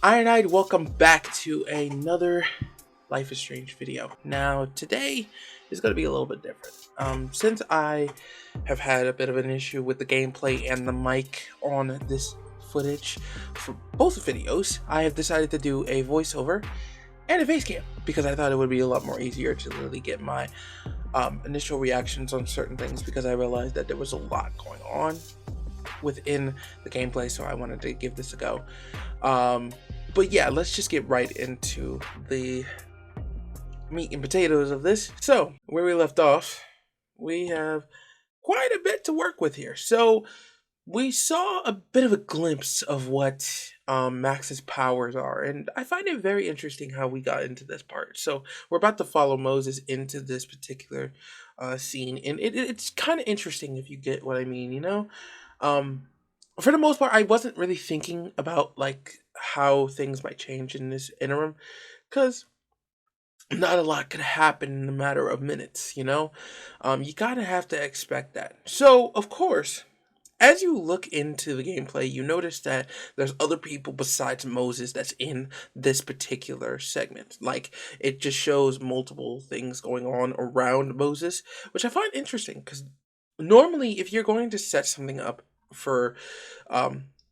IronHide, welcome back to another Life is Strange video. Now, today is going to be a little bit different. Since I have had a bit of an issue with the gameplay and the mic on this footage for both videos, I have decided to do a voiceover and a face cam because I thought it would be a lot more easier to really get my initial reactions on certain things, because I realized that there was a lot going on within the gameplay, so I wanted to give this a go. But yeah, let's just get right into the meat and potatoes of this. So where we left off, we have quite a bit to work with here. So we saw a bit of a glimpse of what Max's powers are, and I find it very interesting how we got into this part. So we're about to follow Moses into this particular scene, and it's kind of interesting, if you get what I mean, you know? For the most part, I wasn't really thinking about like how things might change in this interim, because not a lot could happen in a matter of minutes, you know? You gotta have to expect that. So, of course, as you look into the gameplay, you notice that there's other people besides Moses that's in this particular segment. Like, it just shows multiple things going on around Moses, which I find interesting, because normally if you're going to set something up for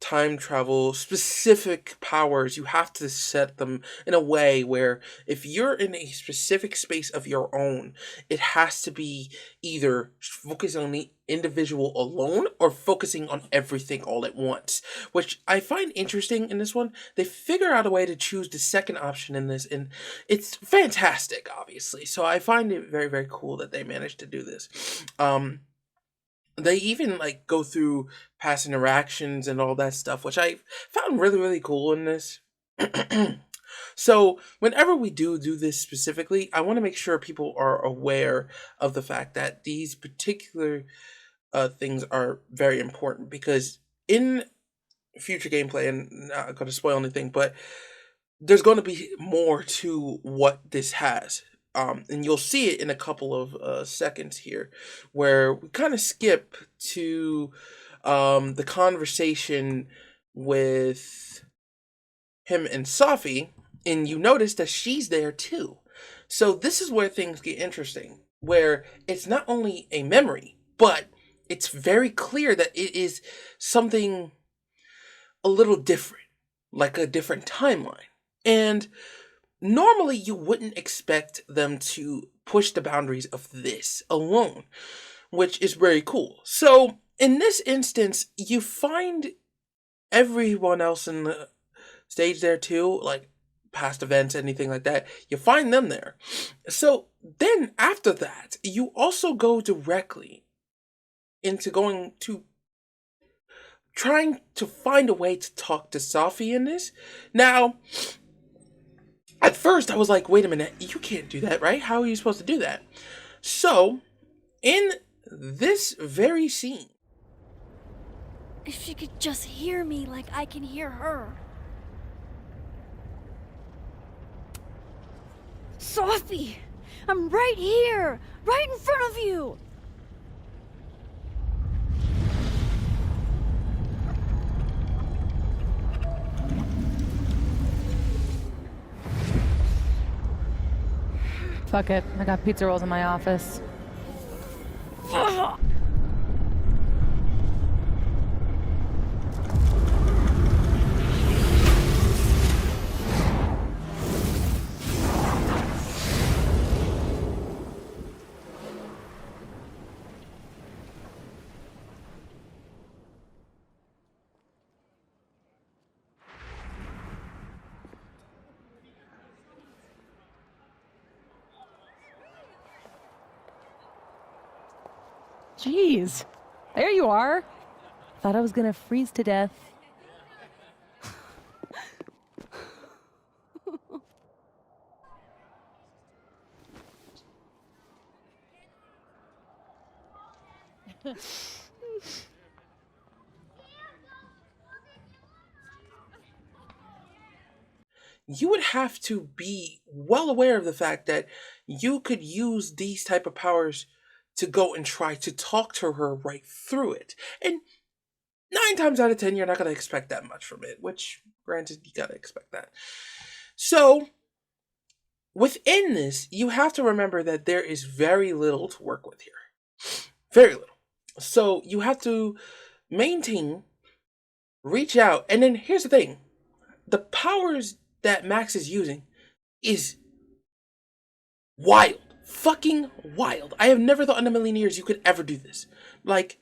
time travel specific powers, you have to set them in a way where if you're in a specific space of your own, it has to be either focusing on the individual alone or focusing on everything all at once, which I find interesting in this one. They figure out a way to choose the second option in this, and it's fantastic, obviously. So I find it very, very cool that they managed to do this. They even like go through past interactions and all that stuff, which I found really, really cool in this. So whenever we do this specifically, I want to make sure people are aware of the fact that these particular things are very important, because in future gameplay, and not going to spoil anything, but there's going to be more to what this has. And you'll see it in a couple of seconds here, where we kind of skip to the conversation with him and Safi, and you notice that she's there too. So this is where things get interesting, where it's not only a memory, but it's very clear that it is something a little different, like a different timeline. And normally, you wouldn't expect them to push the boundaries of this alone, which is very cool. So, in this instance, you find everyone else in the stage there too, like past events, anything like that. You find them there. So, then after that, you also go directly into trying to find a way to talk to Safi in this. Now, at first, I was like, wait a minute, you can't do that, right? How are you supposed to do that? So, in this very scene, if she could just hear me like I can hear her. Sophie! I'm right here! Right in front of you! Fuck it. I got pizza rolls in my office. Jeez. There you are. Thought I was gonna freeze to death. you would have to be well aware of the fact that you could use these type of powers to go and try to talk to her right through it. And 9 times out of 10, you're not going to expect that much from it, which, Granted, you gotta expect that. So, within this, you have to remember that there is very little to work with here. Very little. So, you have to maintain, reach out, and then here's the thing. The powers that Max is using is wild. Fucking wild. I have never thought in a million years you could ever do this. Like,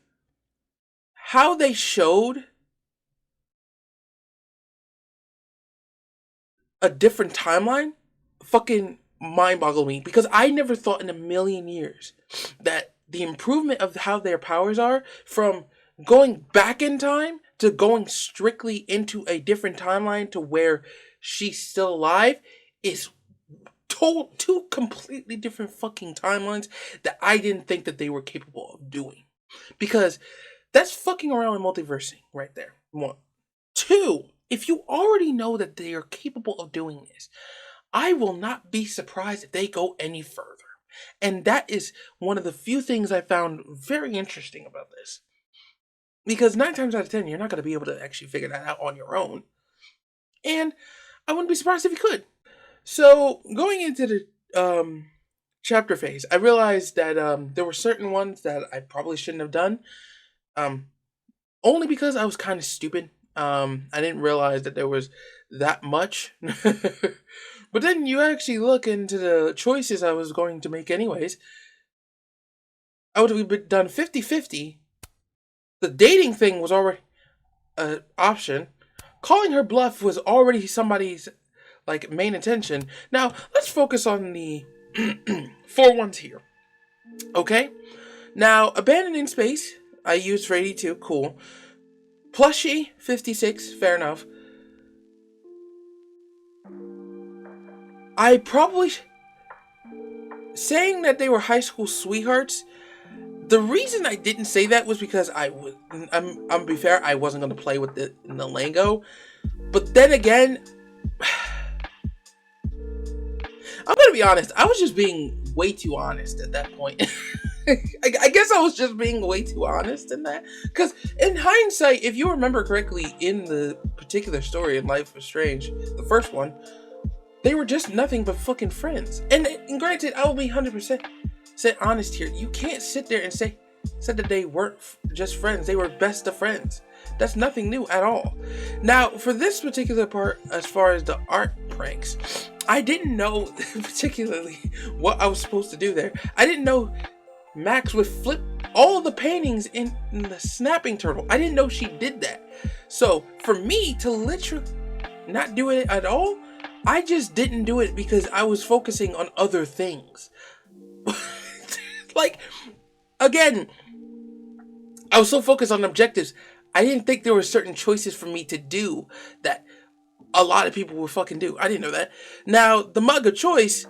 how they showed a different timeline fucking mind boggled me, because I never thought in a million years that the improvement of how their powers are from going back in time to going strictly into a different timeline to where she's still alive is two completely different fucking timelines that I didn't think that they were capable of doing. Because that's fucking around with multiversing right there. One. Two, if you already know that they are capable of doing this, I will not be surprised if they go any further. And that is one of the few things I found very interesting about this. Because 9 times out of 10, you're not going to be able to actually figure that out on your own. And I wouldn't be surprised if you could. So, going into the chapter phase, I realized that there were certain ones that I probably shouldn't have done. Only because I was kind of stupid. I didn't realize that there was that much. But then you actually look into the choices I was going to make anyways. I would have done 50-50. The dating thing was already an option. Calling her bluff was already somebody's like main intention. Now, let's focus on the 4 ones here. Okay? Now, abandoning space, I used for 82, cool. Plushie, 56, fair enough. I probably... saying that they were high school sweethearts, the reason I didn't say that was because I'm be fair, I wasn't going to play with it in the lingo. But then again, I'm going to be honest, I was just being way too honest at that point. I guess I was just being way too honest in that. Because in hindsight, if you remember correctly, in the particular story in Life is Strange, the first one, they were just nothing but fucking friends. And granted, I will be 100% honest here. You can't sit there and say that they weren't just friends. They were best of friends. That's nothing new at all. Now, for this particular part, as far as the art pranks, I didn't know particularly what I was supposed to do there. I didn't know Max would flip all the paintings in the snapping turtle. I didn't know she did that. So, for me to literally not do it at all, I just didn't do it because I was focusing on other things. Like, again, I was so focused on objectives, I didn't think there were certain choices for me to do that a lot of people would fucking do. I didn't know that. Now, the mug of choice,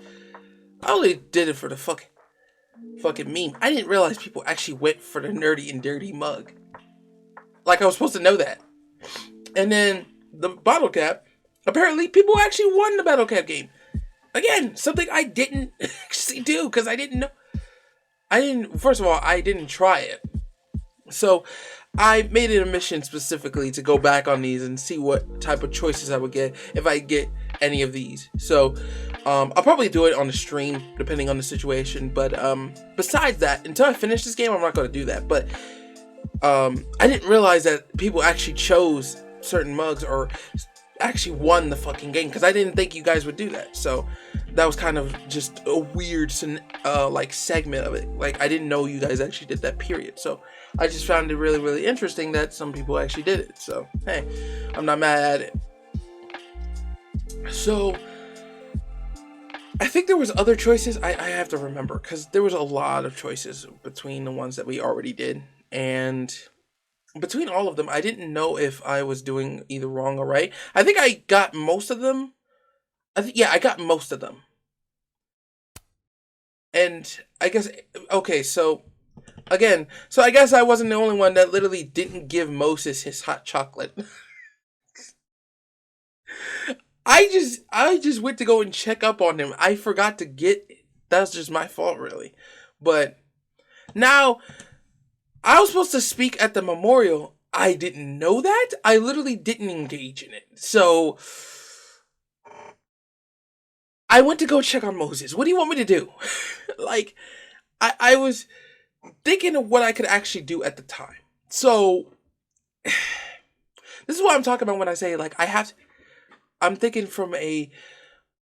I only did it for the fucking meme. I didn't realize people actually went for the nerdy and dirty mug. Like, I was supposed to know that. And then, the bottle cap, apparently people actually won the bottle cap game. Again, something I didn't actually do, because I didn't know. First of all, I didn't try it. So, I made it a mission specifically to go back on these and see what type of choices I would get if I get any of these. So, I'll probably do it on the stream, depending on the situation. But, besides that, until I finish this game, I'm not going to do that. But, I didn't realize that people actually chose certain mugs or actually won the fucking game, because I didn't think you guys would do that. So that was kind of just a weird like segment of it. Like, I didn't know you guys actually did that, period. So I just found it really, really interesting that some people actually did it. So hey, I'm not mad at it. So I think there was other choices. I have to remember, because there was a lot of choices between the ones that we already did, and between all of them, I didn't know if I was doing either wrong or right. I think I got most of them. I got most of them. And I guess, okay, so, again, so I guess I wasn't the only one that literally didn't give Moses his hot chocolate. I just went to go and check up on him. I forgot to get it. That was just my fault, really. But now, I was supposed to speak at the memorial, I didn't know that. I literally didn't engage in it. So I went to go check on Moses. What do you want me to do? Like, I was thinking of what I could actually do at the time. So this is what I'm talking about when I say, like, I'm thinking from a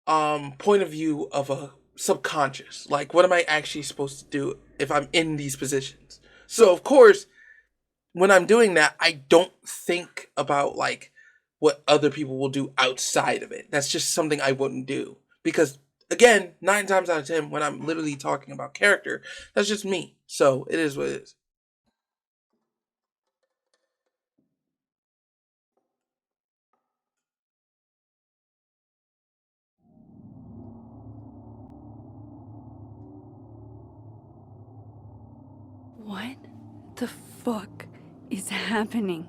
point of view of a subconscious. Like, what am I actually supposed to do if I'm in these positions? So of course, when I'm doing that, I don't think about like what other people will do outside of it. That's just something I wouldn't do. Because again, 9 times out of 10, when I'm literally talking about character, that's just me. So it is what it is. What the fuck is happening?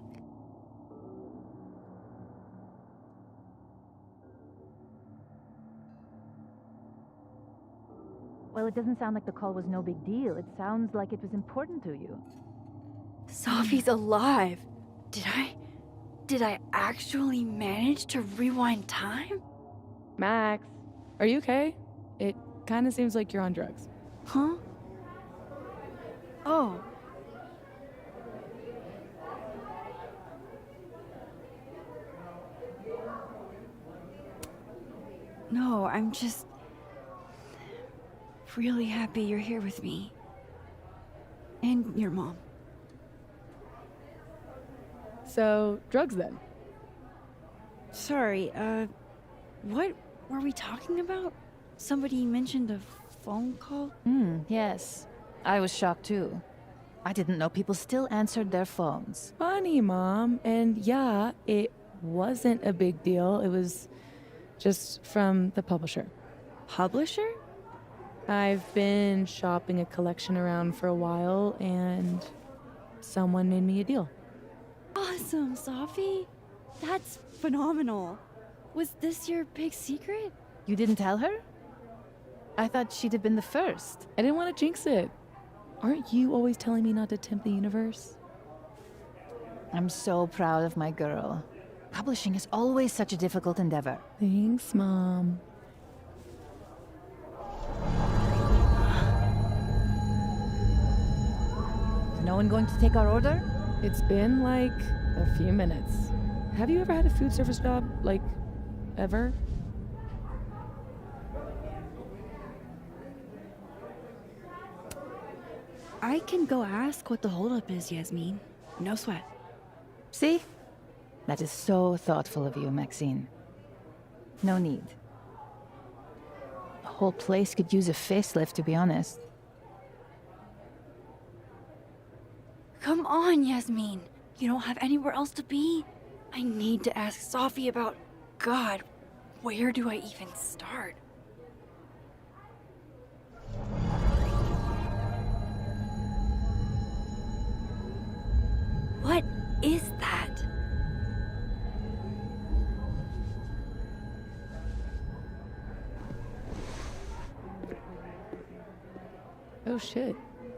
Well, it doesn't sound like the call was no big deal. It sounds like it was important to you. Sophie's alive. Did I actually manage to rewind time? Max, are you okay? It kind of seems like you're on drugs. Huh? Oh. No, I'm just really happy you're here with me. And your mom. So, drugs then? Sorry, what were we talking about? Somebody mentioned a phone call? Yes. I was shocked too. I didn't know people still answered their phones. Funny, Mom. And yeah, it wasn't a big deal. It was just from the publisher. Publisher? I've been shopping a collection around for a while, and someone made me a deal. Awesome, Sophie. That's phenomenal. Was this your big secret? You didn't tell her? I thought she'd have been the first. I didn't want to jinx it. Aren't you always telling me not to tempt the universe? I'm so proud of my girl. Publishing is always such a difficult endeavor. Thanks, Mom. Is no one going to take our order? It's been like a few minutes. Have you ever had a food service job? Like, ever? I can go ask what the holdup is, Yasmin. No sweat. See? That is so thoughtful of you, Maxine. No need. The whole place could use a facelift, to be honest. Come on, Yasmin. You don't have anywhere else to be? I need to ask Sophie about... God, where do I even start? What is that? Oh shit.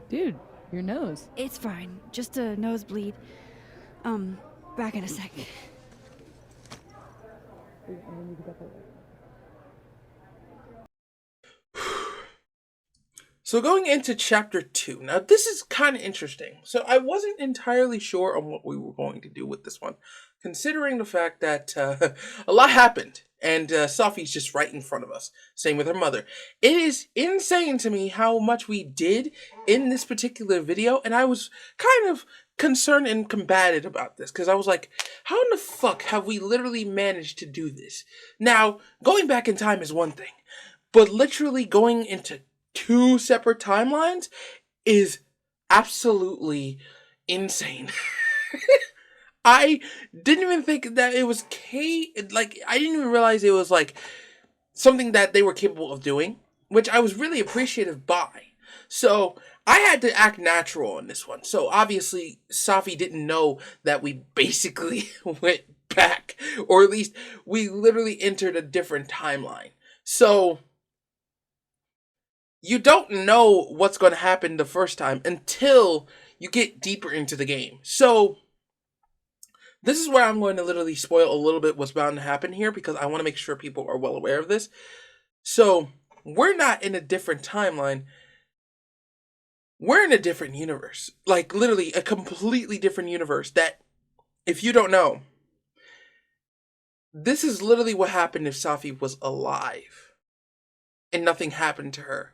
Dude, your nose. It's fine. Just a nosebleed. Back in a sec. So going into chapter 2. Now this is kind of interesting. So I wasn't entirely sure on what we were going to do with this one, considering the fact that a lot happened and Sophie's just right in front of us. Same with her mother. It is insane to me how much we did in this particular video, and I was kind of concerned and combated about this because I was like, how in the fuck have we literally managed to do this? Now, going back in time is one thing, but literally going into 2 separate timelines is absolutely insane. I didn't even think that it was I didn't even realize it was like something that they were capable of doing, which I was really appreciative by. So I had to act natural in this one. So obviously Safi didn't know that we basically went back, or at least we literally entered a different timeline. So you don't know what's going to happen the first time until you get deeper into the game. So This is where I'm going to literally spoil a little bit what's bound to happen here because I want to make sure people are well aware of this. So, we're not in a different timeline. We're in a different universe. Like, literally, a completely different universe that, if you don't know, this is literally what happened if Safi was alive and nothing happened to her.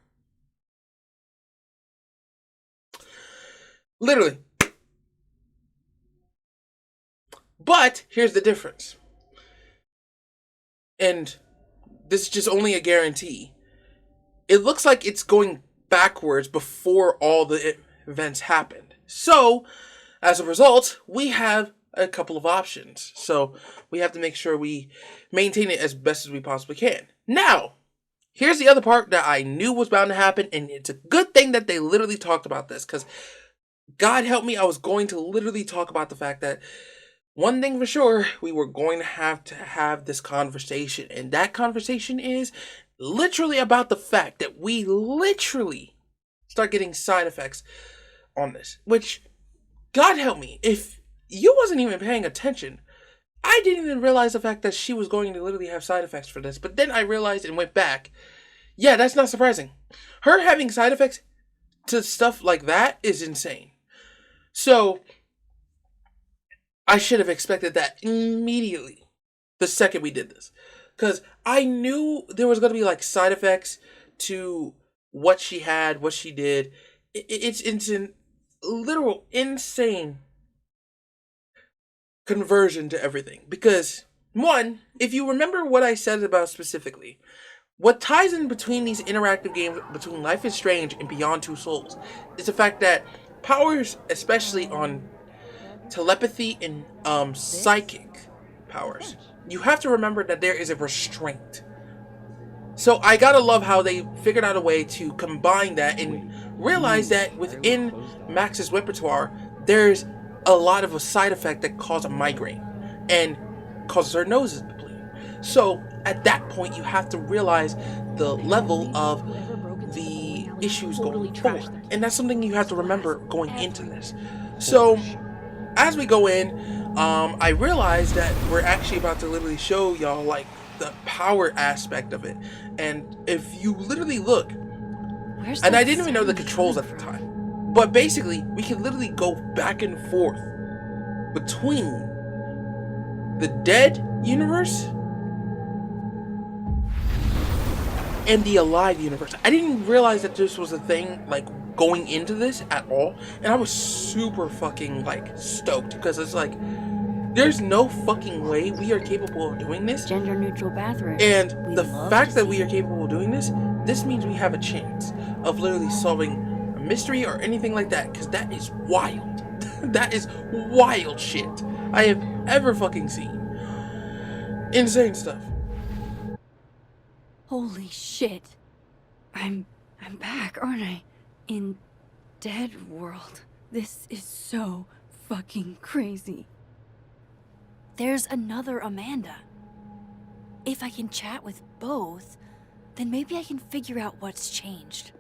Literally. But here's the difference. And this is just only a guarantee. It looks like it's going backwards before all the events happened. So, as a result, we have a couple of options. So, we have to make sure we maintain it as best as we possibly can. Now, here's the other part that I knew was bound to happen, and it's a good thing that they literally talked about this, because God help me, I was going to literally talk about the fact that one thing for sure, we were going to have this conversation, and that conversation is literally about the fact that we literally start getting side effects on this, which, God help me, if you wasn't even paying attention, I didn't even realize the fact that she was going to literally have side effects for this, but then I realized and went back, yeah, that's not surprising. Her having side effects to stuff like that is insane. So, I should have expected that immediately the second we did this. Because I knew there was going to be like side effects to what she had, what she did. It's an literal insane conversion to everything. Because, one, if you remember what I said about specifically, what ties in between these interactive games between Life is Strange and Beyond Two Souls is the fact that powers, especially on telepathy and psychic powers, you have to remember that there is a restraint. So I gotta love how they figured out a way to combine that and realize that within Max's repertoire, there's a lot of a side effect that causes a migraine and causes her noses to bleed. So at that point, you have to realize the level of the issues going forward, and that's something you have to remember going into this. So as we go in, I realized that we're actually about to literally show y'all like the power aspect of it. And if you literally look, and I didn't even know the controls at the time, but basically we can literally go back and forth between the dead universe and the alive universe. I didn't realize that this was a thing like going into this at all, and I was super fucking like stoked because it's like there's no fucking way we are capable of doing this. Gender neutral bathroom. And the fact that we are capable of doing this means we have a chance of literally solving a mystery or anything like that, because that is wild. That is wild shit I have ever fucking seen. Insane stuff. Holy shit. I'm back, aren't I? In Dead World. This is so fucking crazy. There's another Amanda. If I can chat with both, then maybe I can figure out what's changed.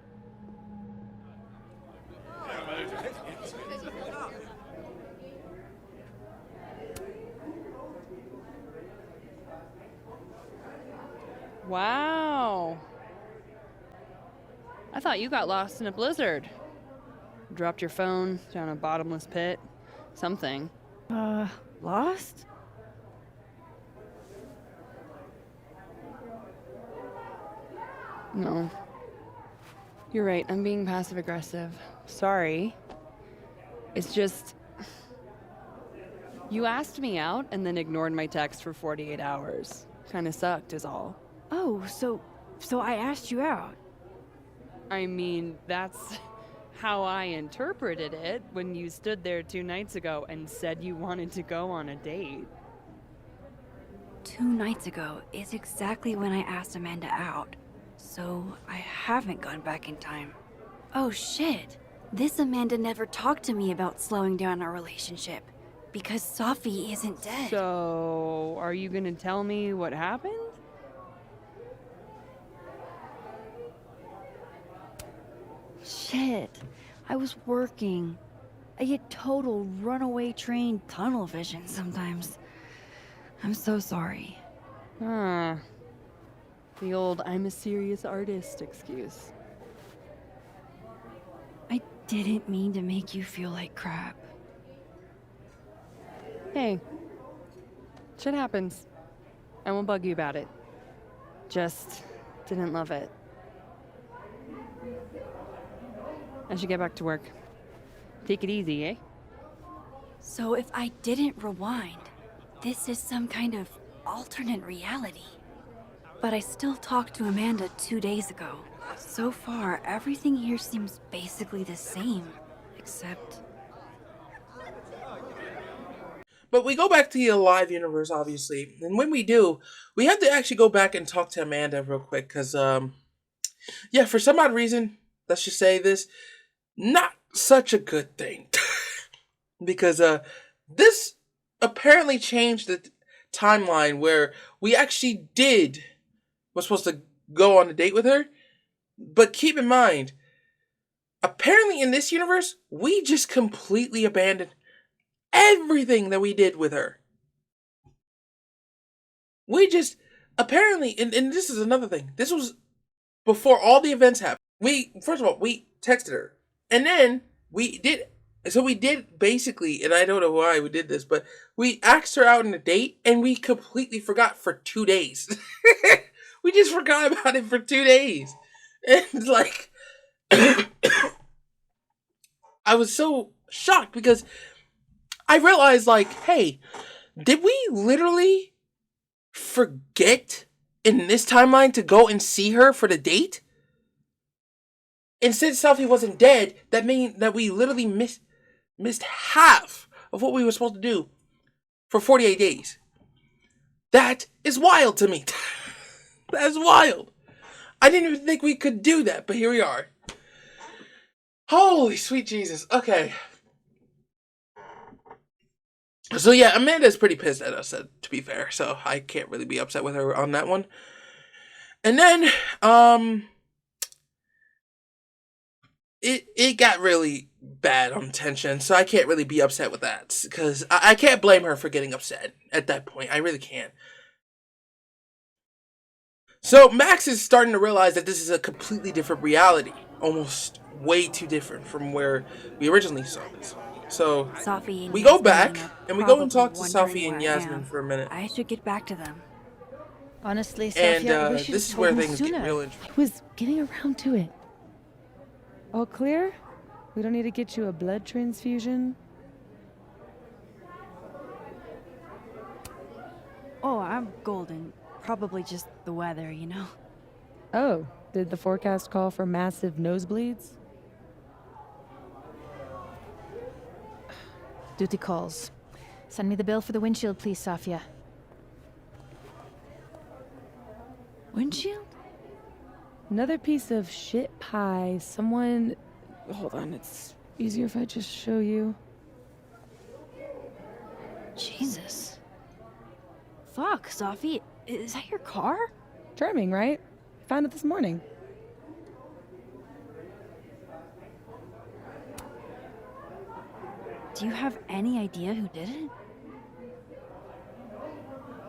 Wow. I thought you got lost in a blizzard. Dropped your phone down a bottomless pit. Something. Lost? No. You're right, I'm being passive aggressive. Sorry. It's just... You asked me out and then ignored my text for 48 hours. Kinda sucked is all. Oh, so I asked you out. I mean, that's how I interpreted it when you stood there 2 nights ago and said you wanted to go on a date. 2 nights ago is exactly when I asked Amanda out. So I haven't gone back in time. Oh shit. This Amanda never talked to me about slowing down our relationship. Because Safi isn't dead. So, are you gonna tell me what happened? Shit. I was working. I get total runaway train tunnel vision sometimes. I'm so sorry. Ah. The old I'm a serious artist excuse. I didn't mean to make you feel like crap. Hey. Shit happens. I won't bug you about it. Just didn't love it. I should get back to work. Take it easy, eh? So if I didn't rewind, this is some kind of alternate reality. But I still talked to Amanda 2 days ago. So far, everything here seems basically the same, except... But we go back to the live universe, obviously. And when we do, we have to actually go back and talk to Amanda real quick. Because, yeah, for some odd reason, let's just say this, not such a good thing. Because this apparently changed the timeline where we actually was supposed to go on a date with her. But keep in mind, apparently in this universe, we just completely abandoned everything that we did with her. We just, apparently, and this is another thing. This was before all the events happened. First of all, we texted her. And then we did basically, and I don't know why we did this, but we asked her out on a date and we completely forgot for 2 days. We just forgot about it for 2 days. And like, I was so shocked because I realized, like, hey, did we literally forget in this timeline to go and see her for the date? And since Selfie wasn't dead, that means that we literally missed half of what we were supposed to do for 48 days. That is wild to me. That's wild. I didn't even think we could do that, but here we are. Holy sweet Jesus. Okay. So yeah, Amanda's pretty pissed at us, to be fair. So I can't really be upset with her on that one. And then, it got really bad on tension, so I can't really be upset with that. Because I can't blame her for getting upset at that point. I really can't. So Max is starting to realize that this is a completely different reality. Almost way too different from where we originally saw this. So Safi and we go Yasmin back are and we go and talk to probably Safi wondering and where I Yasmin am. for a minute. I should get back to them. Honestly, And Safia, I wish you this had is told where me things sooner. get real interesting. I was getting around to it. All clear? We don't need to get you a blood transfusion? Oh, I'm golden. Probably just the weather, you know? Oh, did the forecast call for massive nosebleeds? Duty calls. Send me the bill for the windshield, please, Safia. Windshield? Another piece of shit pie. Someone... Hold on, it's easier if I just show you. Jesus. Fuck, Safi. Is that your car? Charming, right? Found it this morning. Do you have any idea who did it?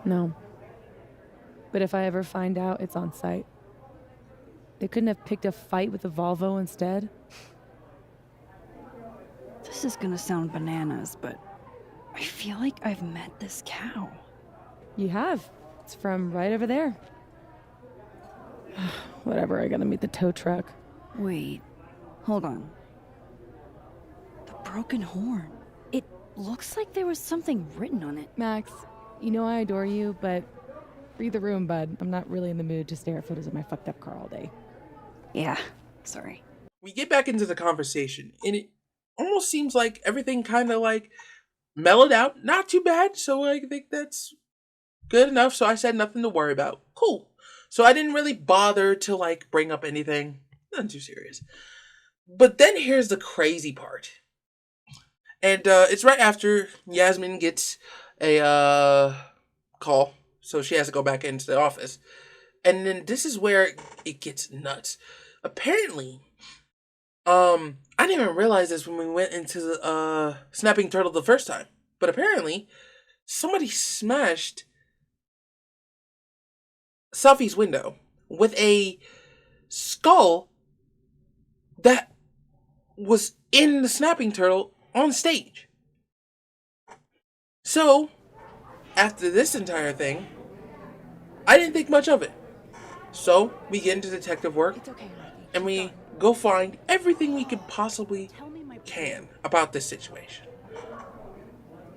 No. But if I ever find out, it's on site. They couldn't have picked a fight with a Volvo instead? This is gonna sound bananas, but I feel like I've met this cow. You have. It's from right over there. Whatever, I gotta meet the tow truck. Wait, hold on. The broken horn. It looks like there was something written on it. Max, you know I adore you, but read the room, bud. I'm not really in the mood to stare at photos of my fucked up car all day. Yeah, sorry. We get back into the conversation, and it almost seems like everything kind of like mellowed out. Not too bad, so I think that's good enough. So I said nothing to worry about. Cool. So I didn't really bother to like bring up anything. Nothing too serious. But then here's the crazy part. And it's right after Yasmin gets a call. So she has to go back into the office. And then this is where it gets nuts. Apparently, I I didn't even realize this when we went into the snapping turtle the first time. But apparently, somebody smashed Sophie's window with a skull that was in the snapping turtle on stage. So, after this entire thing, I didn't think much of it. So, we get into detective work, and we go find everything we could possibly can about this situation.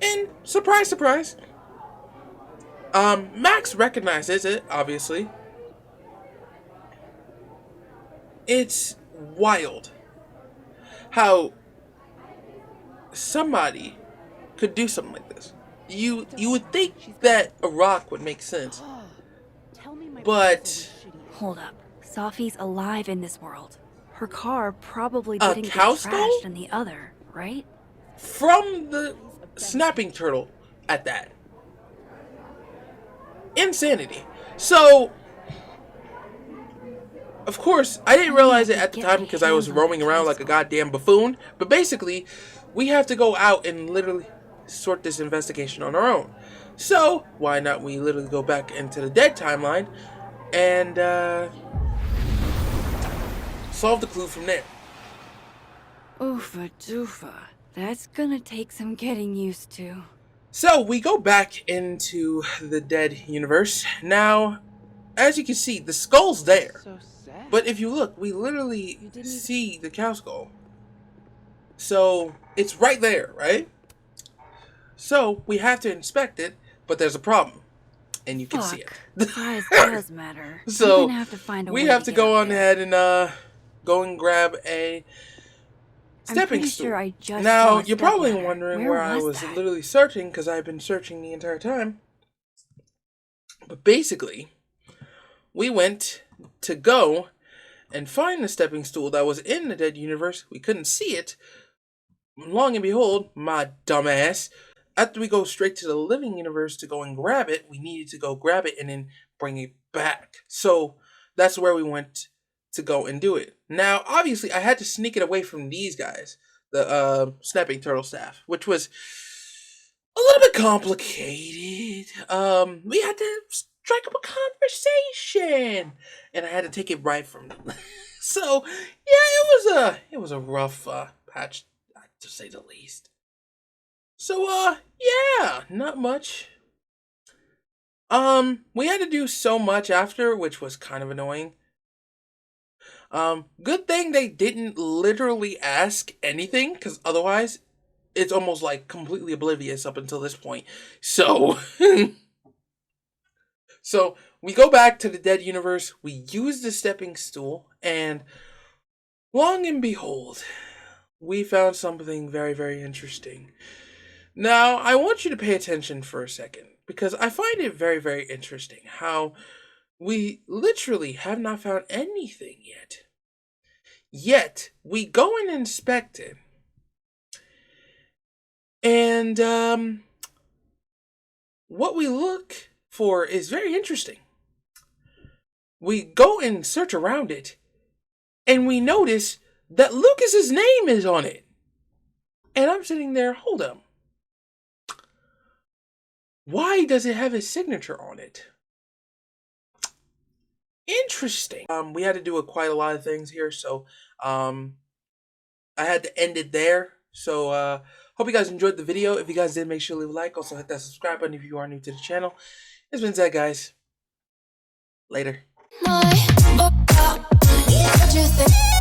And, surprise, surprise, Max recognizes it, obviously. It's wild how somebody could do something like this. You would think that a rock would make sense, but Hold up. Sophie's alive in this world. Her car probably A didn't get cow skull? trashed in the other, right? from the snapping turtle at that. Insanity. So, of course, I didn't realize it at the time because I was roaming around like a goddamn buffoon. But basically, we have to go out and literally sort this investigation on our own. So, why not we literally go back into the dead timeline and solve the clue from there. Oofa doofa. That's gonna take some getting used to. So, we go back into the dead universe. Now, as you can see, the skull's there. So sad. But if you look, we literally see the cow skull. So, it's right there, right? So, we have to inspect it, but there's a problem. And you can see Fuck. it. Size does matter. So, I'm gonna have to find a we way have to get go up on there. ahead and go and grab a I'm stepping pretty stool. sure I just saw Now, a you're step probably ladder. wondering Where where I was was that? literally searching, because I've been searching the entire time. But basically, we went to go and find the stepping stool that was in the dead universe. We couldn't see it. Long and behold, my dumbass, after we go straight to the living universe to go and grab it, we needed to go grab it and then bring it back. So that's where we went to go and do it. Now, obviously, I had to sneak it away from these guys, the snapping turtle staff, which was a little bit complicated. We had to strike up a conversation, and I had to take it right from them. So, yeah, it was a rough patch, to say the least. So, yeah, not much. We had to do so much after, which was kind of annoying. Good thing they didn't literally ask anything, because otherwise, it's almost like completely oblivious up until this point. So, so we go back to the dead universe, we use the stepping stool, and long and behold, we found something very, very interesting. Now, I want you to pay attention for a second, because I find it very, very interesting how we literally have not found anything yet. Yet, we go and inspect it. And, what we look for is very interesting. We go and search around it, and we notice that Lucas's name is on it. And I'm sitting there, hold up. Why does it have his signature on it? Interesting. We had to do quite a lot of things here, so I had to end it there. So hope you guys enjoyed the video. If you guys did, make sure to leave a like. Also hit that subscribe button if you are new to the channel. It's been Zed, guys. Later. What you think?